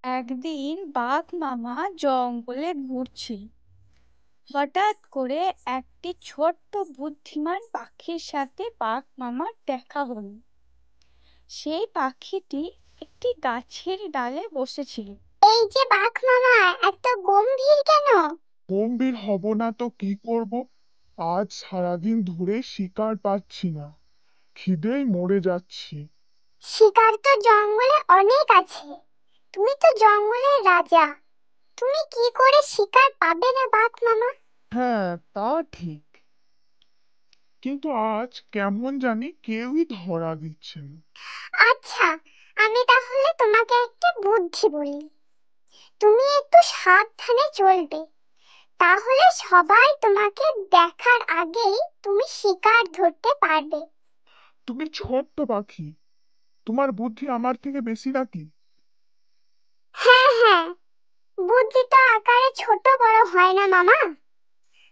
একদিন বাঘ মামা জঙ্গলে ঘুরছিল। হঠাৎ করে একটি ছোট্ট বুদ্ধিমান পাখির সাথে বাঘ মামার দেখা হলো। সেই পাখিটি একটি গাছের ডালে বসেছিল। এই যে বাঘ মামা, এত গম্ভীর কেন? গম্ভীর হব না তো কি করব? আজ সারাদিন ধরে শিকার পাচ্ছি না, খিদেই মরে যাচ্ছি। শিকার তো জঙ্গলে অনেক আছে। তুমি তো জঙ্গলের রাজা। তুমি কি করে শিকার পাবে না বাঘ মামা? হ্যাঁ, তা ঠিক, কিন্তু আজ কেমন জানি কেউই ধরা দিচ্ছে না। আচ্ছা, আমি তাহলে তোমাকে একটা বুদ্ধি বলি। তুমি একটু সাবধানে চলবে, তাহলে সবাই তোমাকে দেখার আগেই তুমি শিকার ধরতে পারবে। তুমি ছোট্ট পাখি, তোমার বুদ্ধি আমার থেকে বেশি নাকি? হ্যাঁ হ্যাঁ, বুদ্ধি তো আকারে ছোট বড় হয় না মামা।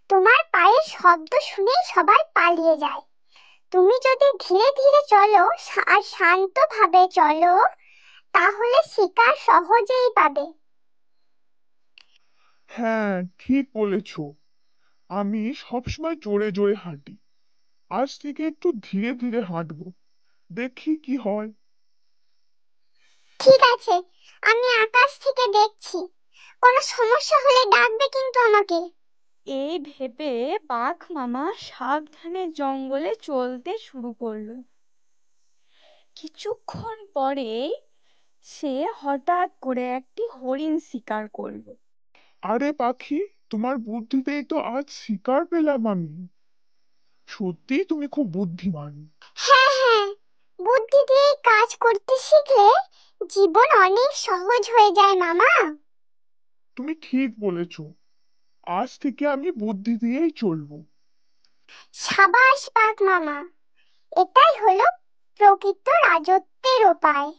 তোমার পায়ের শব্দ শুনেই সবাই পালিয়ে যায়। তুমি যদি ধীরে ধীরে চলো আর শান্তভাবে চলো, তাহলে শিকার সহজেই পাবে। হ্যাঁ, ঠিক বলেছ। আমি সবসময় জোরে জোরে হাঁটি, আজ থেকে একটু ধীরে ধীরে হাঁটবো, দেখি কি হয়। ঠিক আছে, আমি আকাশ থেকে দেখছি। কোনো সমস্যা হলে ডাকবে কিন্তু আমাকে। এই ভেবে বাঘ মামা সাবধানে জঙ্গলে চলতে শুরু করলো। কিছুক্ষণ পরে সে হঠাৎ করে একটি হরিণ শিকার করলো। আরে পাখি, তোমার বুদ্ধিতেই তো আজ শিকার পেলাম আমি। সত্যি তুমি খুব বুদ্ধিমান। হ্যাঁ হ্যাঁ, বুদ্ধি দিয়ে কাজ করতে শিখলে জীবন অনেক সহজ হয়ে যায় মামা। তুমি ঠিক বলেছ, আজ থেকে আমি বুদ্ধি দিয়েই চলবো। সাবাস বাঘ মামা, এটাই হলো প্রকৃত রাজত্বের উপায়।